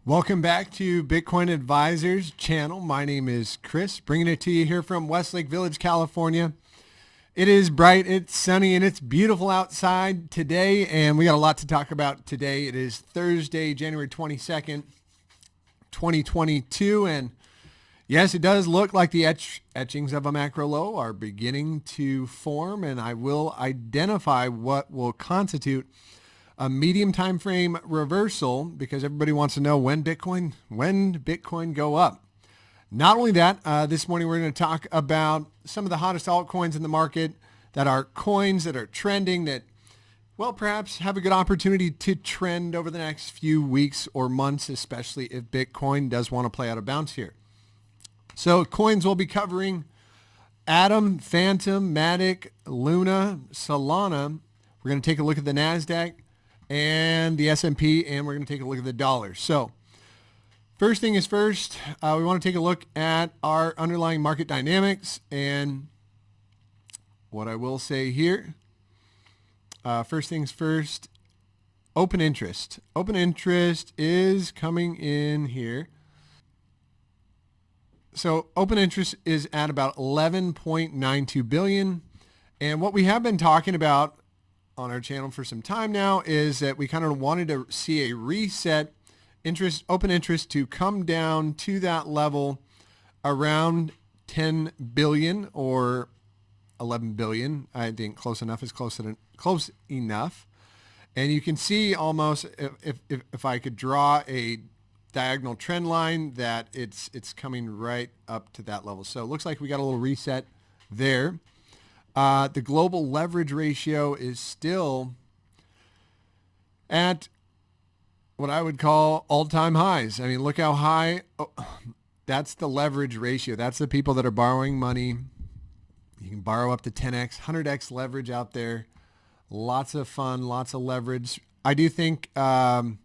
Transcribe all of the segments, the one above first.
Welcome back to Bitcoin Advisors channel. My name is Chris, bringing it to you here from Westlake Village, California. It is bright, it's sunny, and it's beautiful outside today, and we got a lot to talk about today. It is Thursday, January 22nd, 2022, and yes, it does look like the etchings of a macro low are beginning to form, and I will identify what will constitute a medium time frame reversal because everybody wants to know when Bitcoin go up. Not only that, this morning we're going to talk about some of the hottest altcoins in the market that are coins that are trending that, well, perhaps have a good opportunity to trend over the next few weeks or months, especially if Bitcoin does want to play out of bounds here. So coins we'll be covering: Atom, Phantom, Matic, Luna, Solana. We're going to take a look at the NASDAQ and the S&P, and we're going to take a look at the dollar. So first thing is first, we want to take a look at our underlying market dynamics. And what I will say here, first things first, open interest. Open interest is coming in here. So open interest is at about 11.92 billion. And what we have been talking about on our channel for some time now is that we kind of wanted to see a reset open interest to come down to that level around 10 billion or 11 billion. I think close enough is close enough. And you can see almost if I could draw a diagonal trend line that it's coming right up to that level. So it looks like we got a little reset there. The global leverage ratio is still at what I would call all-time highs. I mean, look how high. Oh, that's the leverage ratio. That's the people that are borrowing money. You can borrow up to 10x, 100x leverage out there. Lots of fun, lots of leverage. I do think, most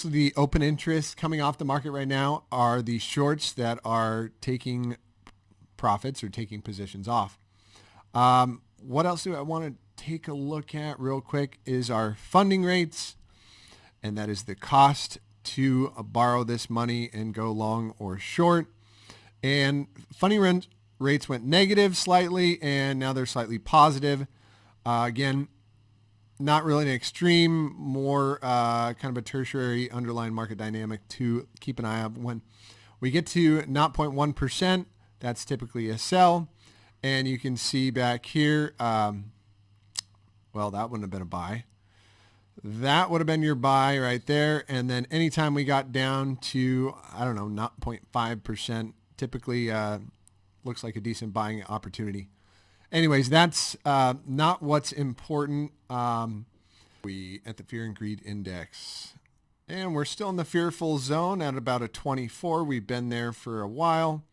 of the open interest coming off the market right now are the shorts that are taking profits or taking positions off. What else do I want to take a look at real quick is our funding rates, and that is the cost to borrow this money and go long or short. And funding rates went negative slightly, and now they're slightly positive. Again, not really an extreme, more kind of a tertiary underlying market dynamic to keep an eye on. When we get to 0.1%, that's typically a sell. And you can see back here, well, that wouldn't have been a buy. That would have been your buy right there. And then anytime we got down to, 0.5%, typically looks like a decent buying opportunity. Anyways, that's not what's important. We at the Fear and Greed Index. And we're still in the fearful zone at about a 24. We've been there for a while.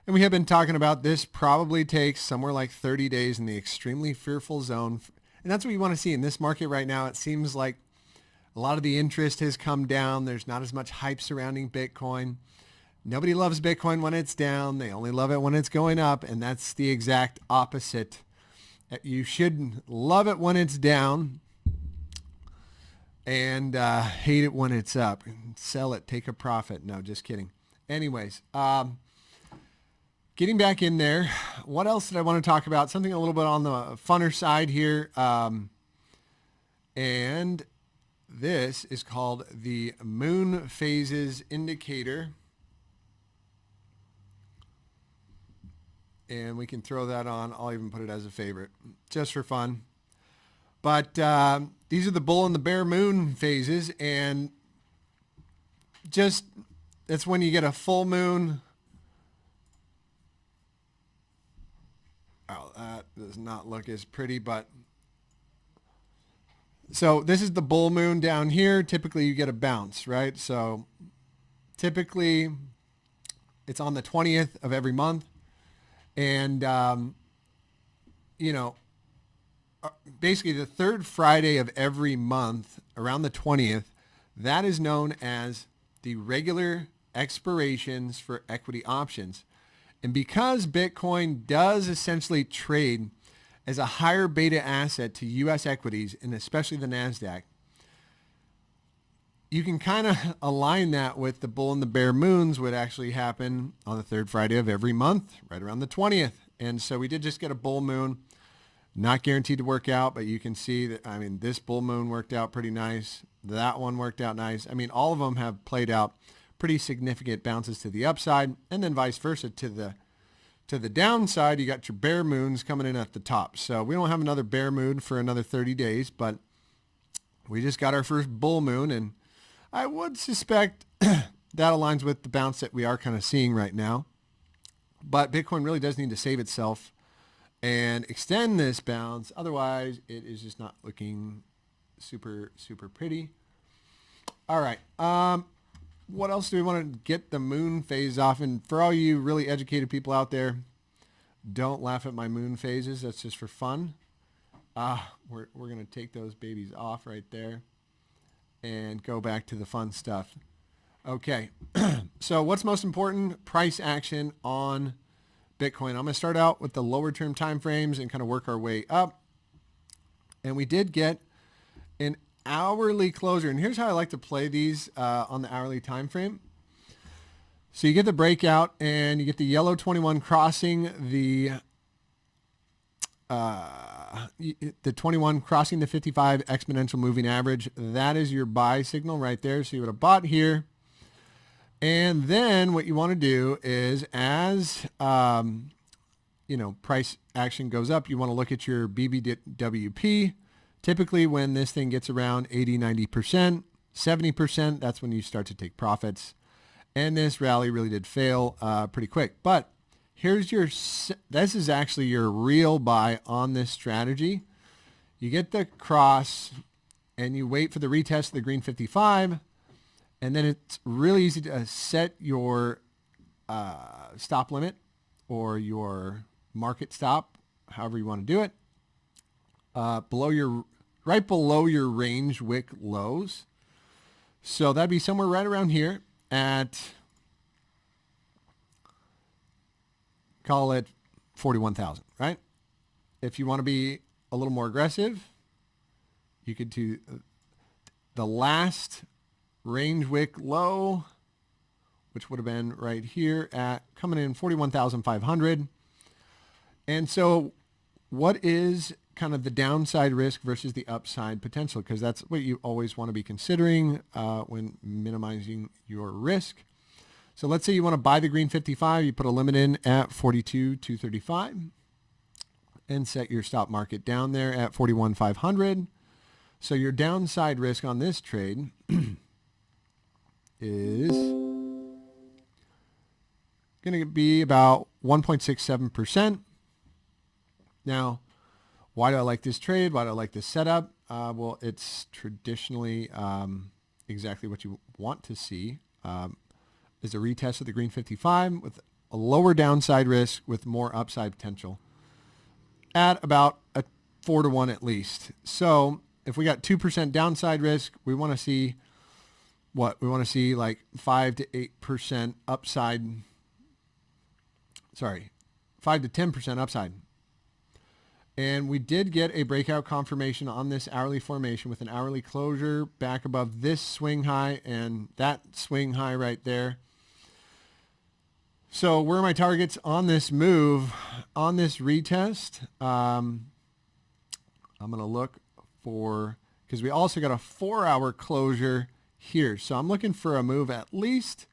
And we have been talking about this probably takes somewhere like 30 days in the extremely fearful zone. And that's what you want to see in this market right now. It seems like a lot of the interest has come down. There's not as much hype surrounding Bitcoin. Nobody loves Bitcoin when it's down. They only love it when it's going up. And that's the exact opposite. You should love it when it's down and hate it when it's up. Sell it, take a profit. No, just kidding. Anyways, getting back in there, what else did I want to talk about? Something a little bit on the funner side here. And this is called the Moon Phases Indicator. And we can throw that on. I'll even put it as a favorite just for fun. But these are the bull and the bear moon phases. And that's when you get a full moon. Oh, that does not look as pretty, but so this is the bull moon down here. Typically you get a bounce, right? So typically it's on the 20th of every month. And, basically the third Friday of every month around the 20th, that is known as the regular expirations for equity options. And because Bitcoin does essentially trade as a higher beta asset to U.S. equities, and especially the NASDAQ, you can kind of align that with the bull and the bear moons would actually happen on the third Friday of every month, right around the 20th. And so we did just get a bull moon, not guaranteed to work out, but you can see that, I mean, this bull moon worked out pretty nice. That one worked out nice. I mean, all of them have played out pretty significant bounces to the upside, and then vice versa to the downside. You got your bear moons coming in at the top. So we don't have another bear moon for another 30 days, but we just got our first bull moon, and I would suspect that aligns with the bounce that we are kind of seeing right now. But Bitcoin really does need to save itself and extend this bounce. Otherwise, it is just not looking super, super pretty. All right. What else do we want to get the moon phase off? And for all you really educated people out there, don't laugh at my moon phases. That's just for fun. We're going to take those babies off right there and go back to the fun stuff. Okay. So what's most important? Price action on Bitcoin. I'm going to start out with the lower term time frames and kind of work our way up. And we did get an hourly closure. And here's how I like to play these on the hourly time frame. So you get the breakout and you get the yellow 21 crossing the 21 crossing the 55 exponential moving average. That is your buy signal right there. So you would have bought here. And then what you want to do is as, price action goes up, you want to look at your BBWP. Typically when this thing gets around 80, 90%, 70%, that's when you start to take profits. And this rally really did fail pretty quick. But here's this is actually your real buy on this strategy. You get the cross and you wait for the retest of the green 55. And then it's really easy to set your stop limit or your market stop, however you want to do it, right below your range wick lows. So that'd be somewhere right around here at, call it 41,000, right? If you want to be a little more aggressive, you could do the last range wick low, which would have been right here at coming in 41,500. And so what is kind of the downside risk versus the upside potential? Because that's what you always want to be considering when minimizing your risk. So let's say you want to buy the green 55, you put a limit in at 42,235 and set your stop market down there at 41,500. So your downside risk on this trade is going to be about 1.67%. Now, why do I like this trade? Why do I like this setup? Well, it's traditionally exactly what you want to see. Is a retest of the green 55 with a lower downside risk with more upside potential at about a 4-to-1 at least. So if we got 2% downside risk, we want to see what? We want to see like 5 to 8% upside. Sorry, 5 to 10% upside. And we did get a breakout confirmation on this hourly formation with an hourly closure back above this swing high and that swing high right there. So where are my targets on this move, on this retest? I'm going to look for, because we also got a 4-hour closure here. So I'm looking for a move at least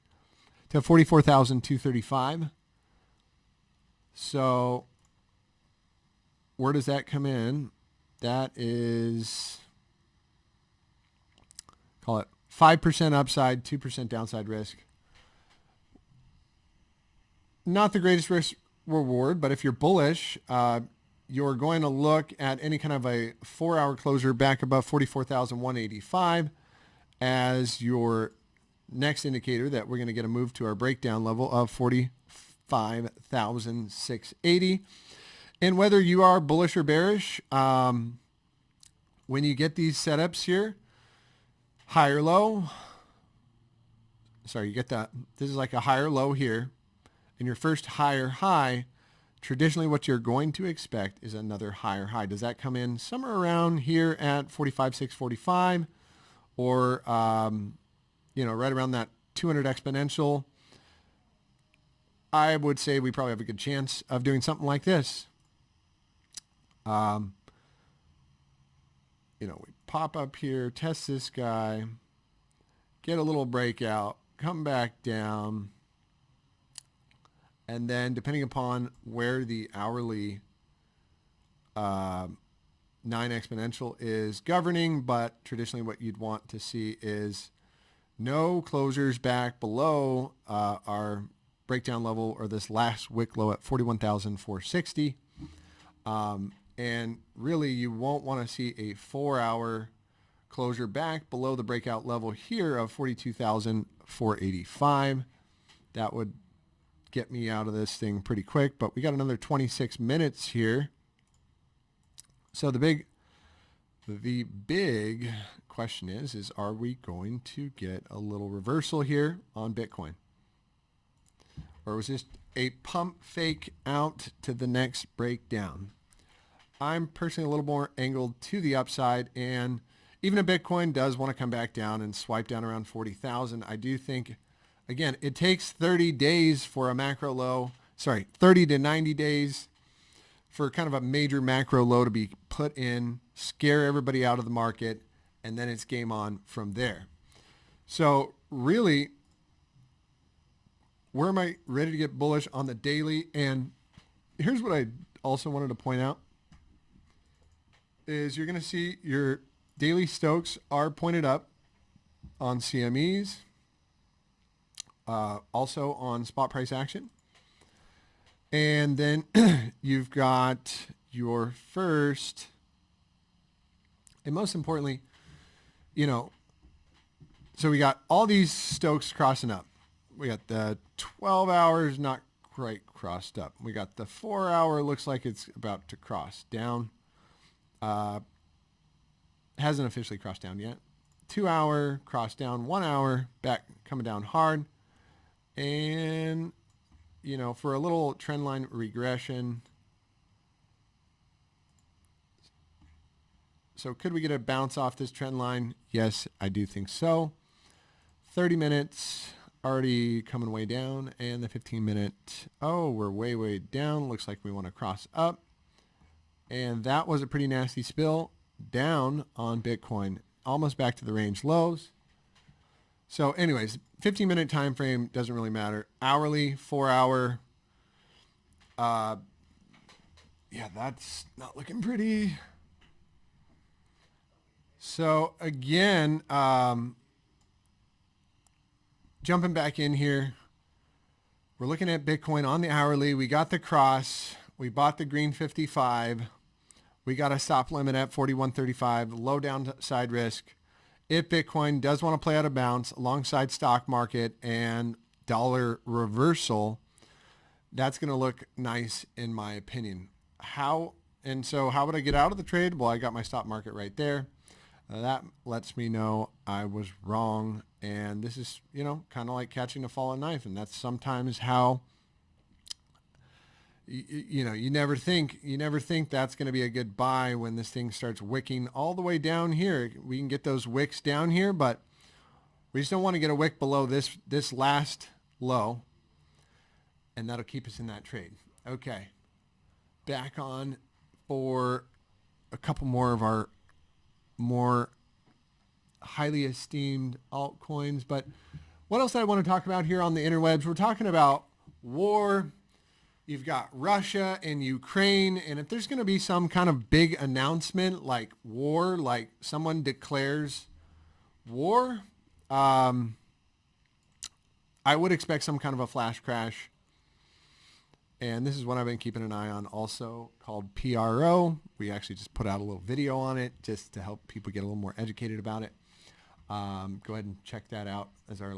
to 44,235. So where does that come in? That is, call it 5% upside, 2% downside risk. Not the greatest risk reward, but if you're bullish, you're going to look at any kind of a 4-hour closure back above 44,185 as your next indicator that we're going to get a move to our breakdown level of 45,680. And whether you are bullish or bearish, when you get these setups here, higher low, sorry, you get that. This is like a higher low here. And your first higher high, traditionally what you're going to expect is another higher high. Does that come in somewhere around here at 45,645? Or right around that 200 exponential, I would say we probably have a good chance of doing something like this. We pop up here, test this guy, get a little breakout, come back down, and then depending upon where the hourly 9 exponential is governing, but traditionally what you'd want to see is no closures back below our breakdown level or this last wick low at 41,460. And really you won't want to see a 4-hour closure back below the breakout level here of 42,485. That would get me out of this thing pretty quick, but we got another 26 minutes here. So the big question is are we going to get a little reversal here on Bitcoin? Or was this a pump fake out to the next breakdown? I'm personally a little more angled to the upside, and even if Bitcoin does want to come back down and swipe down around 40,000, I do think, again, it takes 30 days for a macro low, 30 to 90 days for kind of a major macro low to be put in, scare everybody out of the market, and then it's game on from there. So really, where am I ready to get bullish on the daily? And here's what I also wanted to point out is you're going to see your daily Stokes are pointed up on CMEs, also on spot price action. And then you've got your first, and most importantly, so we got all these Stokes crossing up. We got the 12 hours not quite crossed up. We got the 4-hour looks like it's about to cross down. Hasn't officially crossed down yet. 2-hour crossed down, 1 hour back coming down hard. And, for a little trend line regression. So could we get a bounce off this trend line? Yes, I do think so. 30 minutes already coming way down, and the 15-minute, we're way down. Looks like we want to cross up. And that was a pretty nasty spill down on Bitcoin, almost back to the range lows. So anyways, 15-minute time frame doesn't really matter. Hourly, 4-hour, that's not looking pretty. So again, jumping back in here, we're looking at Bitcoin on the hourly. We got the cross. We bought the green 55. We got a stop limit at 41.35, low downside risk. If Bitcoin does want to play out of bounds alongside stock market and dollar reversal, that's going to look nice in my opinion. How would I get out of the trade? Well, I got my stop market right there. That lets me know I was wrong. And this is, kind of like catching a fallen knife. And that's sometimes how, you never think that's going to be a good buy when this thing starts wicking all the way down here. We can get those wicks down here, but we just don't want to get a wick below this last low. And that'll keep us in that trade. Okay. Back on for a couple more of our more highly esteemed altcoins. But what else I want to talk about here on the interwebs? We're talking about war. You've got Russia and Ukraine. And if there's going to be some kind of big announcement like war, like someone declares war, I would expect some kind of a flash crash. And this is what I've been keeping an eye on also, called PRO. We actually just put out a little video on it just to help people get a little more educated about it. Go ahead and check that out as our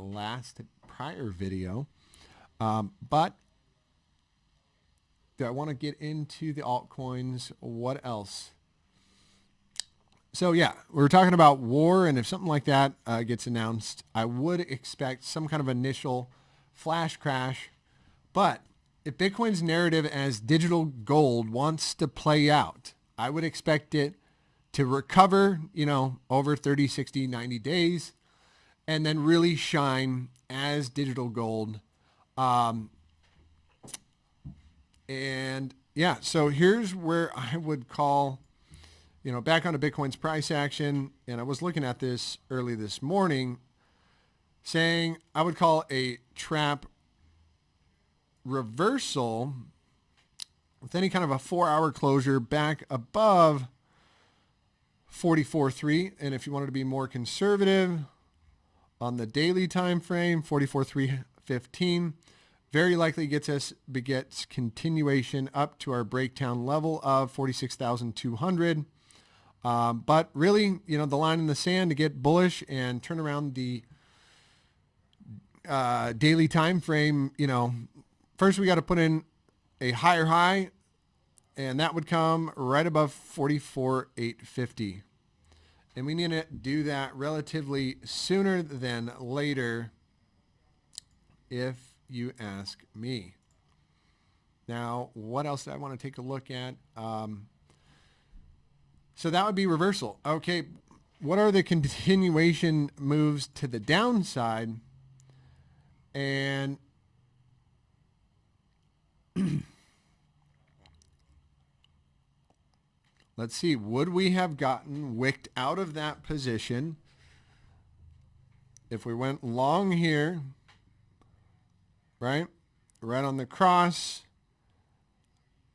prior video. But do I want to get into the altcoins? What else? So yeah, we're talking about war, and if something like that gets announced, I would expect some kind of initial flash crash. But if Bitcoin's narrative as digital gold wants to play out, I would expect it to recover, over 30, 60, 90 days. and then really shine as digital gold. And yeah, so here's where I would call, back onto Bitcoin's price action. And I was looking at this early this morning saying I would call a trap reversal with any kind of a 4-hour closure back above 44.3. And if you wanted to be more conservative on the daily time frame, 44.315 very likely begets continuation up to our breakdown level of 46,200. But really, the line in the sand to get bullish and turn around the daily time frame, first we got to put in a higher high, and that would come right above 44,850. And we need to do that relatively sooner than later, if you ask me. Now, what else do I want to take a look at? So that would be reversal. Okay, what are the continuation moves to the downside? And let's see, would we have gotten wicked out of that position if we went long here, right on the cross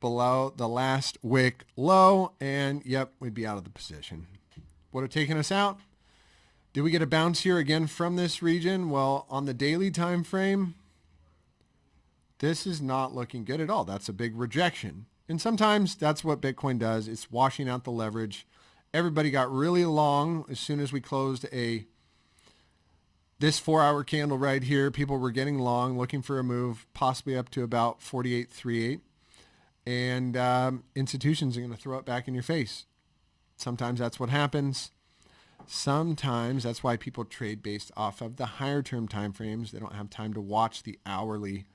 below the last wick low, and yep, we'd be out of the position. Would have taken us out. Did we get a bounce here again from this region? Well, on the daily time frame, this is not looking good at all. That's a big rejection. And sometimes that's what Bitcoin does. It's washing out the leverage. Everybody got really long as soon as we closed this 4-hour candle right here. People were getting long, looking for a move, possibly up to about 48.38. And institutions are going to throw it back in your face. Sometimes that's what happens. Sometimes that's why people trade based off of the higher term time frames. They don't have time to watch the hourly.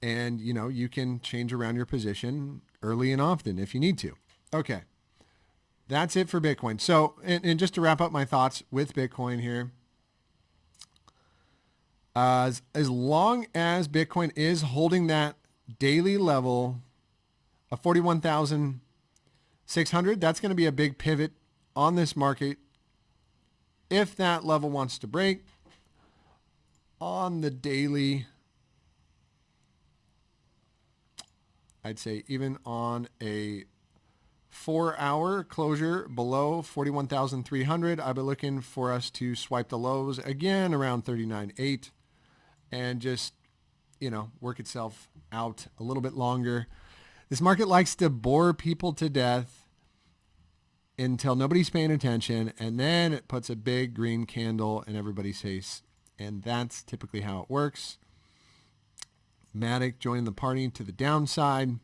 And, you can change around your position early and often if you need to. Okay. That's it for Bitcoin. So, and just to wrap up my thoughts with Bitcoin here, as long as Bitcoin is holding that daily level of 41,600, that's going to be a big pivot on this market. If that level wants to break on the daily, I'd say even on a 4-hour closure below 41,300, I'll be looking for us to swipe the lows again around 39.8 and just, work itself out a little bit longer. This market likes to bore people to death until nobody's paying attention, and then it puts a big green candle in everybody's face. And that's typically how it works. Matic joining the party to the downside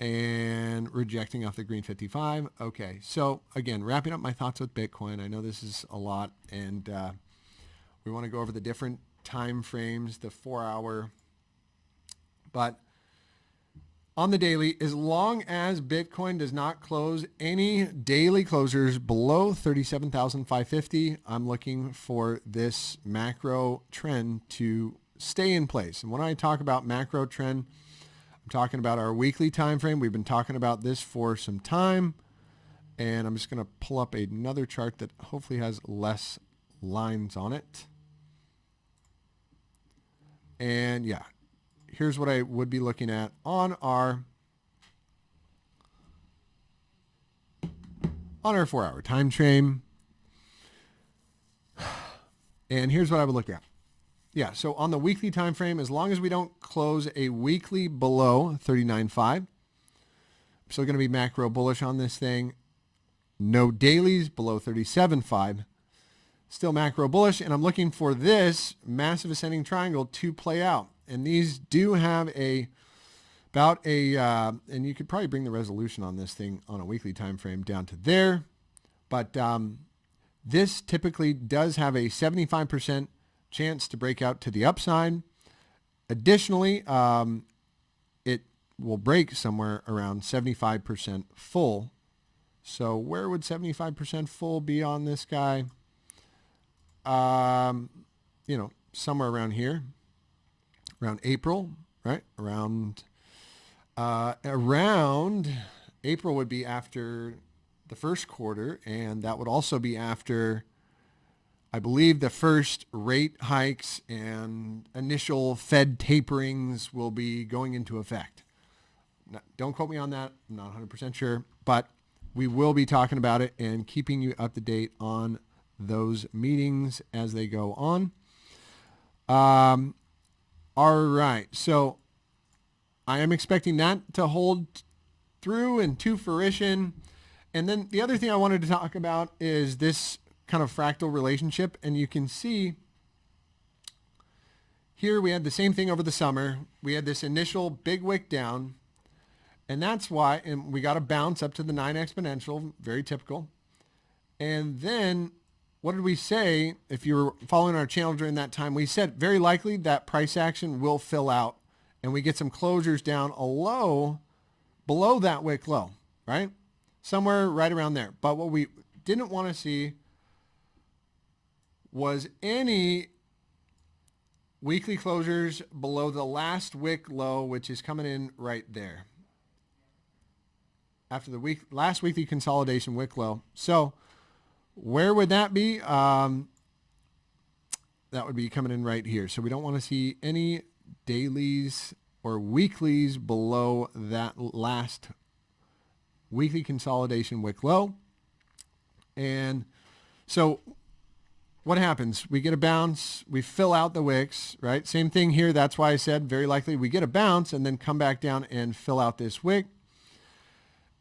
and rejecting off the green 55. Okay, so again, wrapping up my thoughts with Bitcoin. I know this is a lot, and we want to go over the different time frames, the 4-hour, but on the daily, as long as Bitcoin does not close any daily closures below 37,550, I'm looking for this macro trend to stay in place. And when I talk about macro trend, I'm talking about our weekly time frame. We've been talking about this for some time, and I'm just going to pull up another chart that hopefully has less lines on it. And yeah, here's what I would be looking at on our 4-hour time frame. And here's what I would look at. Yeah, so on the weekly time frame, as long as we don't close a weekly below 39.5, I'm still going to be macro bullish on this thing. No dailies below 37.5, still macro bullish, and I'm looking for this massive ascending triangle to play out. And these do have and you could probably bring the resolution on this thing on a weekly time frame down to there. But this typically does have a 75% chance to break out to the upside. Additionally, it will break somewhere around 75% full. So where would 75% full be on this guy? you know, somewhere around here, around April, right? Around April would be after the first quarter, and that would also be after, I believe, the first rate hikes and initial Fed taperings will be going into effect. Now, don't quote me on that. I'm not 100% sure, but we will be talking about it and keeping you up to date on those meetings as they go on. All right. So I am expecting that to hold through and to fruition. And then the other thing I wanted to talk about is this kind of fractal relationship. And you can see here we had the same thing over the summer. We had this initial big wick down. And that's why, and we got a bounce up to the 9 exponential, very typical. And then what did we say? If you were following our channel during that time, we said very likely that price action will fill out and we get some closures down below that wick low, right? Somewhere right around there. But what we didn't want to see was any weekly closures below the last wick low, which is coming in right there. After the last weekly consolidation wick low. So where would that be? That would be coming in right here. So we don't want to see any dailies or weeklies below that last weekly consolidation wick low. And so what happens? We get a bounce, we fill out the wicks, right? Same thing here. That's why I said very likely we get a bounce and then come back down and fill out this wick.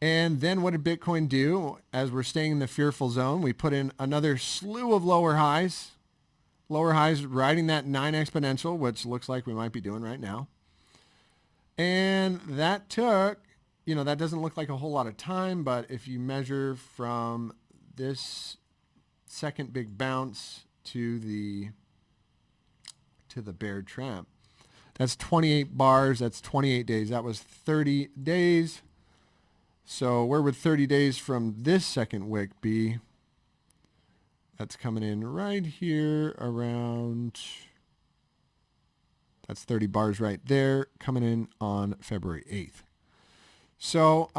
And then what did Bitcoin do? As we're staying in the fearful zone, we put in another slew of lower highs riding that 9 exponential, which looks like we might be doing right now. And that took, you know, that doesn't look like a whole lot of time, but if you measure from this second big bounce to the bear trap, that's 28 bars, that's 28 days. That was 30 days. So where would 30 days from this second wick be? That's coming in right here around, that's 30 bars right there, coming in on February 8th. So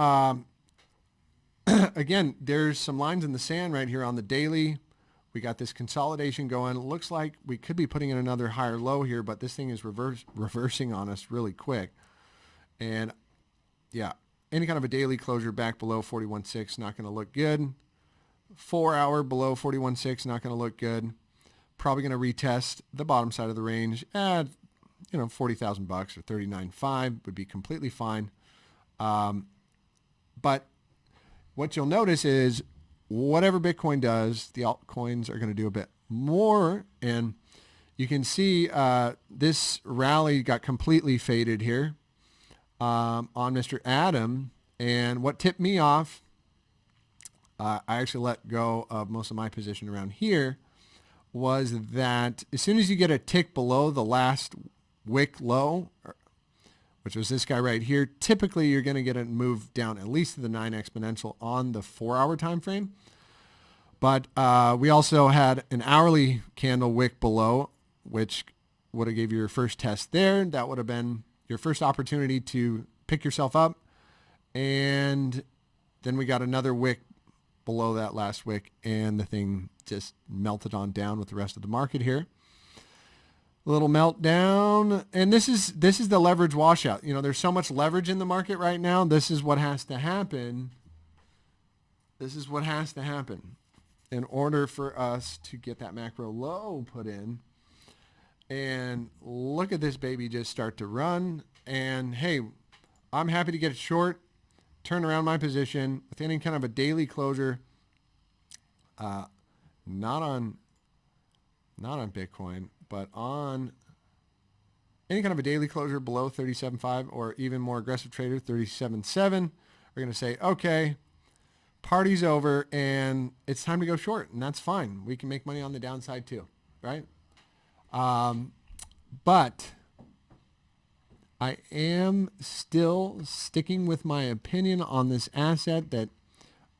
again, there's some lines in the sand right here on the daily. We got this consolidation going. It looks like we could be putting in another higher low here, but this thing is reversing on us really quick. And yeah, any kind of a daily closure back below 41.6, not going to look good. 4 hour below 41.6, not going to look good. Probably going to retest the bottom side of the range at, you know, $40,000 or 39.5 would be completely fine. But what you'll notice is whatever Bitcoin does, the altcoins are going to do a bit more. And you can see this rally got completely faded here on Mr. Adam. And what tipped me off, I actually let go of most of my position around here, was that as soon as you get a tick below the last wick low, which was this guy right here, typically you're going to get a move down at least to the 9 exponential on the 4 hour time frame. But we also had an hourly candle wick below, which would have gave you your first test there. That would have been your first opportunity to pick yourself up. And then we got another wick below that last wick, and the thing just melted on down with the rest of the market here. A little meltdown, and this is the leverage washout. You know, there's so much leverage in the market right now. This is what has to happen. This is what has to happen in order for us to get that macro low put in. And look at this baby just start to run. And hey, I'm happy to get it short, turn around my position with any kind of a daily closure. Not on Bitcoin, but on any kind of a daily closure below 37.5 or even more aggressive trader, 37.7, we're going to say, okay, party's over and it's time to go short. And that's fine. We can make money on the downside too, right? But I am still sticking with my opinion on this asset that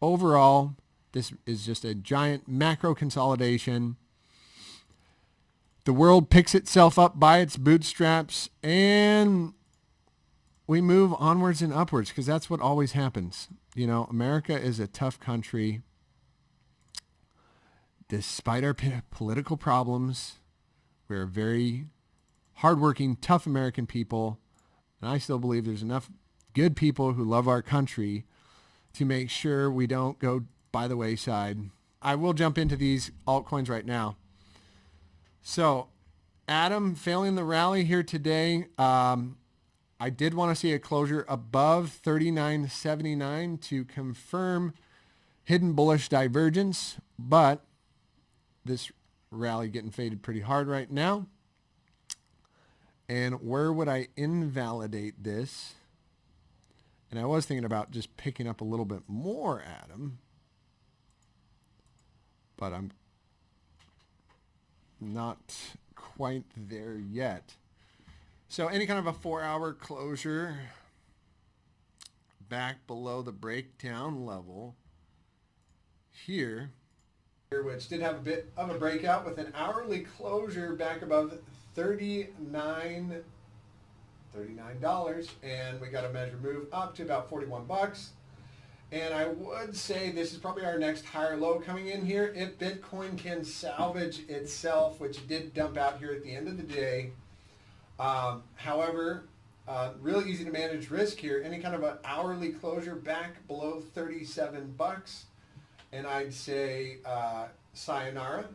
overall, this is just a giant macro consolidation. the world picks itself up by its bootstraps and we move onwards and upwards, because that's what always happens. You know, America is a tough country. Despite our political problems, we're very hardworking, tough American people. And I still believe there's enough good people who love our country to make sure we don't go by the wayside. I will jump into these altcoins right now. So, Adam, failing the rally here today. I did want to see a closure above 39.79 to confirm hidden bullish divergence, but this rally getting faded pretty hard right now. And where would I invalidate this? And I was thinking about just picking up a little bit more, Adam, but I'm not quite there yet. So any kind of a 4-hour closure back below the breakdown level here, which did have a bit of a breakout with an hourly closure back above $39, and we got a measure move up to about 41 bucks. And I would say this is probably our next higher low coming in here if Bitcoin can salvage itself, which it did dump out here at the end of the day. However, really easy to manage risk here. Any kind of an hourly closure back below 37 bucks, and I'd say sayonara,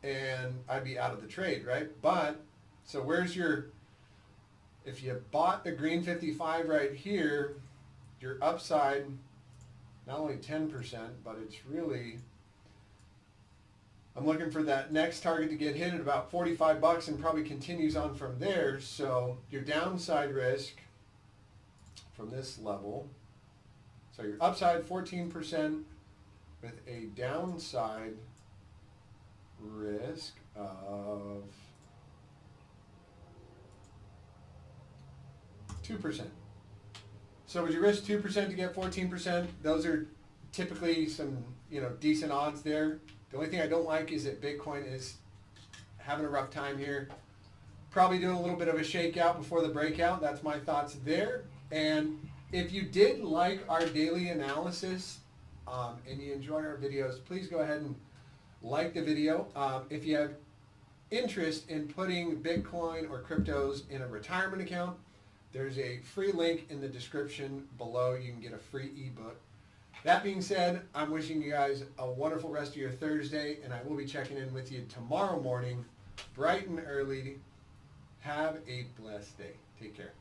and I'd be out of the trade, right? But so where's your, if you bought the green 55 right here, your upside, not only 10%, but it's really, I'm looking for that next target to get hit at about 45 bucks and probably continues on from there. So your downside risk from this level, so your upside 14% with a downside risk of 2%. So would you risk 2% to get 14%? Those are typically some, decent odds there. The only thing I don't like is that Bitcoin is having a rough time here. Probably doing a little bit of a shakeout before the breakout. That's my thoughts there. And if you did like our daily analysis and you enjoy our videos, please go ahead and like the video. If you have interest in putting Bitcoin or cryptos in a retirement account, there's a free link in the description below. You can get a free ebook. That being said, I'm wishing you guys a wonderful rest of your Thursday, and I will be checking in with you tomorrow morning, bright and early. Have a blessed day. Take care.